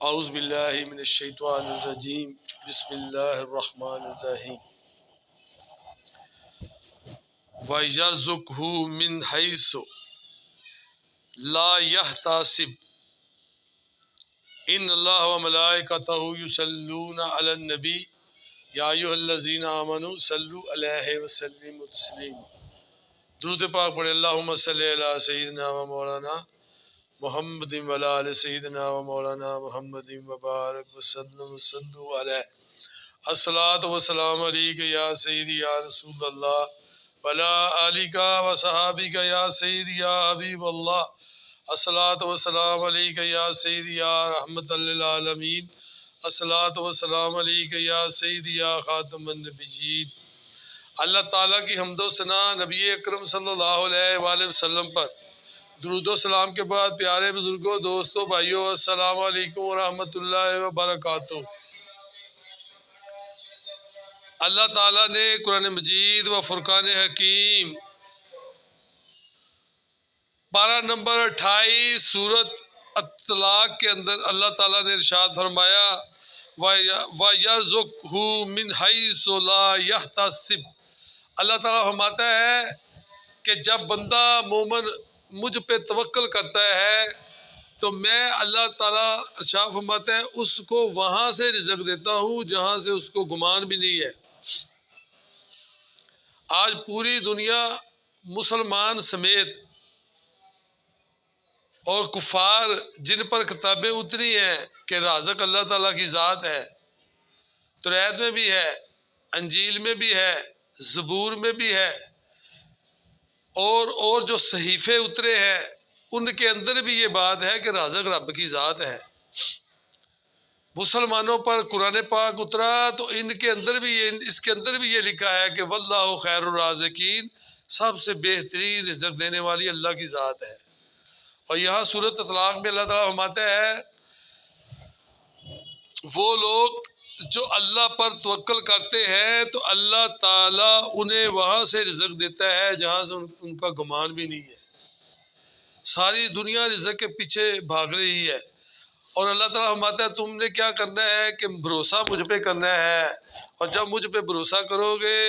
اعوذ باللہ من الشیطان الرجیم بسم اللہ الرحمن الرحیم وَيَرْزُقْهُ مِنْ حَيْثُ لَا يَحْتَسِبُ إِنَّ اللَّهَ وَمَلَائِكَتَهُ يُصَلُّونَ عَلَى النَّبِيِّ يَا أَيُّهَا الَّذِينَ آمَنُوا صَلُّوا عَلَيْهِ وَسَلِّمُوا تَسْلِيمًا۔ درود پاک پڑھے اللہم صلی علی سیدنا و مولانا محمد وعلی آل سیدنا و مولانا محمد وبارک وسلم وصلوا علیہ الصلاۃ والسلام علیک یا سیدی یا رسول اللہ وعلی آلک و صحابک یا سیدی یا حبیب اللہ الصلاۃ والسلام علیک یا سیدی یا رحمت للعالمین الصلاۃ والسلام علیک یا سیدی یا خاتم النبیین۔ اللہ تعالیٰ کی حمد و ثنا نبی اکرم صلی اللہ علیہ وآلہ وسلم پر درود و سلام کے بعد پیارے بزرگوں، دوستوں، بھائیوں، السلام علیکم ورحمۃ اللہ وبرکاتہ۔ اللہ تعالیٰ نے قرآن مجید و فرقان حکیم پارہ نمبر 28 سورۃ الطلاق کے اندر اللہ تعالیٰ نے ارشاد فرمایا وَيَرْزُقْهُ مِنْ حَيْثُ لَا يَحْتَسِبُ۔ اللہ تعالیٰ فرماتا ہے کہ جب بندہ مومن مجھ پہ توکل کرتا ہے تو میں اللہ تعالیٰ ارشاد فرماتا ہے اس کو وہاں سے رزق دیتا ہوں جہاں سے اس کو گمان بھی نہیں ہے۔ آج پوری دنیا مسلمان سمیت اور کفار جن پر کتابیں اتری ہیں کہ رازق اللہ تعالیٰ کی ذات ہے، توریت میں بھی ہے، انجیل میں بھی ہے، زبور میں بھی ہے، اور جو صحیفے اترے ہیں ان کے اندر بھی یہ بات ہے کہ رازق رب کی ذات ہے۔ مسلمانوں پر قرآن پاک اترا تو اس کے اندر بھی یہ لکھا ہے کہ واللہ خیر الرازقین، سب سے بہترین رزق دینے والی اللہ کی ذات ہے۔ اور یہاں سورۃ الطلاق میں اللہ تعالیٰ فرماتا ہے وہ لوگ جو اللہ پر توکل کرتے ہیں تو اللہ تعالیٰ انہیں وہاں سے رزق دیتا ہے جہاں سے ان کا گمان بھی نہیں ہے۔ ساری دنیا رزق کے پیچھے بھاگ رہی ہے اور اللہ تعالیٰ فرماتا ہے تم نے کیا کرنا ہے کہ بھروسہ مجھ پہ کرنا ہے، اور جب مجھ پہ بھروسہ کرو گے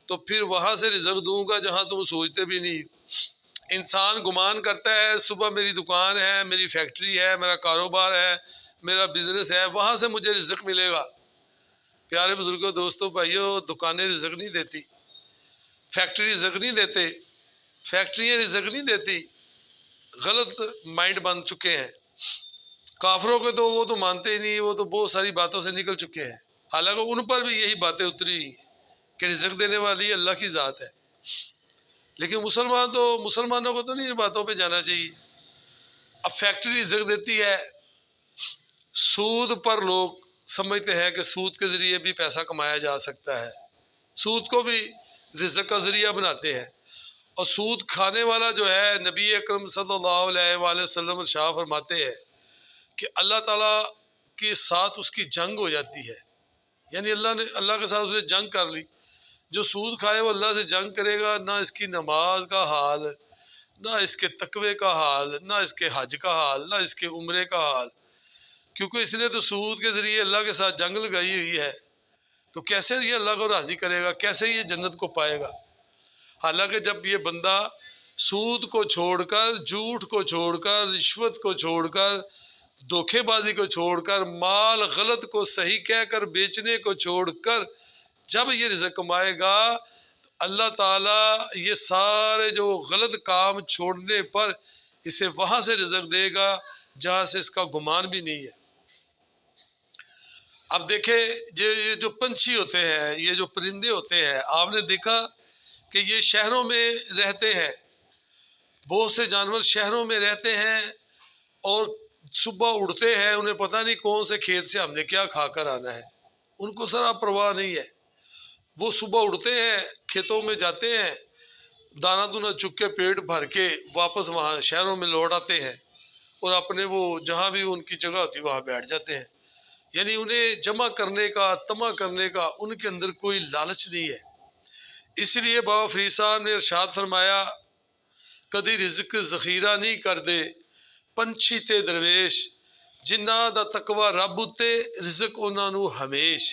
تو پھر وہاں سے رزق دوں گا جہاں تم سوچتے بھی نہیں۔ انسان گمان کرتا ہے صبح میری دکان ہے، میری فیکٹری ہے، میرا کاروبار ہے، میرا بزنس ہے، وہاں سے مجھے رزق ملے گا۔ پیارے بزرگوں، دوستوں، بھائیوں، دکانیں رزق نہیں دیتی، فیکٹری رزق نہیں دیتے، فیکٹریاں رزق نہیں دیتی۔ غلط مائنڈ بن چکے ہیں کافروں کے، تو وہ تو مانتے ہی نہیں، وہ تو بہت ساری باتوں سے نکل چکے ہیں، حالانکہ ان پر بھی یہی باتیں اتری کہ رزق دینے والی اللہ کی ذات ہے۔ لیکن مسلمانوں کو تو نہیں ان باتوں پہ جانا چاہیے۔ اب فیکٹری رزق دیتی ہے، سود پر لوگ سمجھتے ہیں کہ سود کے ذریعے بھی پیسہ کمایا جا سکتا ہے، سود کو بھی رزق کا ذریعہ بناتے ہیں۔ اور سود کھانے والا جو ہے، نبی اکرم صلی اللہ علیہ وآلہ وسلم ارشاد فرماتے ہیں کہ اللہ تعالیٰ کے ساتھ اس کی جنگ ہو جاتی ہے، یعنی اللہ کے ساتھ اس نے جنگ کر لی۔ جو سود کھائے وہ اللہ سے جنگ کرے گا، نہ اس کی نماز کا حال، نہ اس کے تقوی کا حال، نہ اس کے حج کا حال، نہ اس کے عمرے کا حال، کیونکہ اس نے تو سود کے ذریعے اللہ کے ساتھ جنگ لگائی ہوئی ہے۔ تو کیسے یہ اللہ کو راضی کرے گا، کیسے یہ جنت کو پائے گا؟ حالانکہ جب یہ بندہ سود کو چھوڑ کر، جھوٹ کو چھوڑ کر، رشوت کو چھوڑ کر، دھوکے بازی کو چھوڑ کر، مال غلط کو صحیح کہہ کر بیچنے کو چھوڑ کر جب یہ رزق کمائے گا تو اللہ تعالیٰ یہ سارے جو غلط کام چھوڑنے پر اسے وہاں سے رزق دے گا جہاں سے اس کا گمان بھی نہیں ہے۔ اب دیکھیں یہ جو پنچھی ہوتے ہیں، یہ جو پرندے ہوتے ہیں، آپ نے دیکھا کہ یہ شہروں میں رہتے ہیں، بہت سے جانور شہروں میں رہتے ہیں اور صبح اڑتے ہیں، انہیں پتہ نہیں کون سے کھیت سے ہم نے کیا کھا کر آنا ہے، ان کو ذرا پرواہ نہیں ہے۔ وہ صبح اڑتے ہیں، کھیتوں میں جاتے ہیں، دانہ دونہ چک کے پیٹ بھر کے واپس وہاں شہروں میں لوٹ آتے ہیں اور اپنے وہ جہاں بھی ان کی جگہ ہوتی ہے وہاں بیٹھ جاتے ہیں۔ یعنی انہیں جمع کرنے کا، طمع کرنے کا ان کے اندر کوئی لالچ نہیں ہے۔ اس لیے بابا فرید صاحب نے ارشاد فرمایا کدی رزق ذخیرہ نہیں کر دے، پنچھی تے درویش ਜਿਨ੍ਹਾਂ ਦਾ ਤਕਵਾ ਰੱਬ ਉੱਤੇ, ਰਿਜ਼ਕ ਉਹਨਾਂ ਨੂੰ ਹਮੇਸ਼।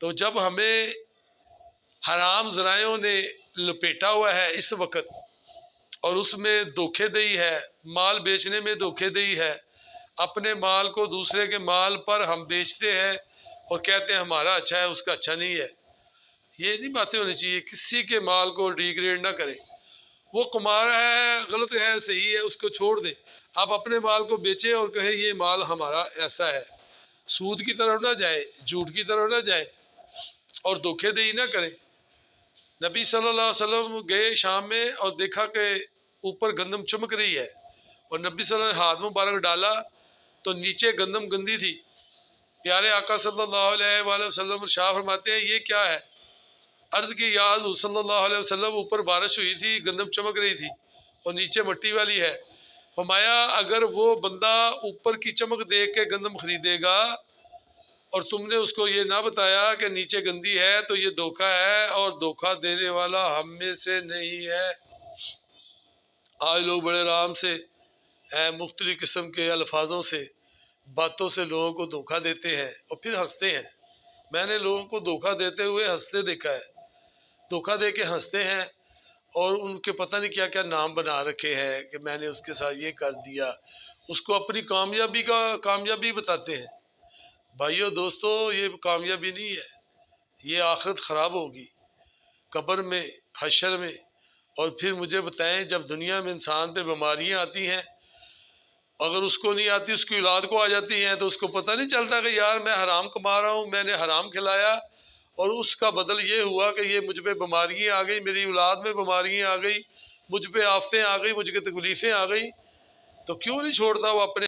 تو جب ہمیں حرام ذرائعوں نے لپیٹا ہوا ہے اس وقت، اور اس میں دھوکے دہی ہے، مال بیچنے میں دھوکے دہی ہے، اپنے مال کو دوسرے کے مال پر ہم بیچتے ہیں اور کہتے ہیں ہمارا اچھا ہے اس کا اچھا نہیں ہے، یہ نہیں باتیں ہونی چاہیے۔ کسی کے مال کو ڈیگریڈ نہ کریں، وہ کما رہا ہے، غلط ہے صحیح ہے، اس کو چھوڑ دیں، آپ اپنے مال کو بیچیں اور کہیں یہ مال ہمارا ایسا ہے۔ سود کی طرف نہ جائیں، جھوٹ کی طرف نہ جائیں اور دھوکے دہی نہ کریں۔ نبی صلی اللہ علیہ وسلم گئے شام میں اور دیکھا کہ اوپر گندم چمک رہی ہے، اور نبی صلی اللہ علیہ وسلم نے ہاتھ مبارک ڈالا تو نیچے گندم گندی تھی۔ پیارے آقا صلی اللہ علیہ وآلہ وسلم ارشاد فرماتے ہیں یہ کیا ہے؟ عرض کی یا حضور صلی اللہ علیہ وسلم اوپر بارش ہوئی تھی، گندم چمک رہی تھی اور نیچے مٹی والی ہے۔ فرمایا اگر وہ بندہ اوپر کی چمک دیکھ کے گندم خریدے گا اور تم نے اس کو یہ نہ بتایا کہ نیچے گندی ہے تو یہ دھوکہ ہے، اور دھوکہ دینے والا ہم میں سے نہیں ہے۔ آج لوگ بڑے آرام سے مختلف قسم کے الفاظوں سے، باتوں سے لوگوں کو دھوکہ دیتے ہیں اور پھر ہنستے ہیں۔ میں نے لوگوں کو دھوکہ دیتے ہوئے ہنستے دیکھا ہے، دھوکہ دے کے ہنستے ہیں اور ان کے پتہ نہیں کیا کیا نام بنا رکھے ہیں کہ میں نے اس کے ساتھ یہ کر دیا، اس کو اپنی کامیابی بتاتے ہیں۔ بھائیو دوستو، یہ کامیابی نہیں ہے، یہ آخرت خراب ہوگی قبر میں، حشر میں۔ اور پھر مجھے بتائیں جب دنیا میں انسان پہ بیماریاں آتی ہیں، اگر اس کو نہیں آتی اس کی اولاد کو آ جاتی ہیں تو اس کو پتہ نہیں چلتا کہ یار میں حرام کما رہا ہوں، میں نے حرام کھلایا اور اس کا بدل یہ ہوا کہ یہ مجھ پہ بیماریاں آ گئی، میری اولاد میں بیماریاں آ گئی، مجھ پہ آفتیں آ گئی، مجھ پہ تکلیفیں آ گئی، تو کیوں نہیں چھوڑتا وہ اپنے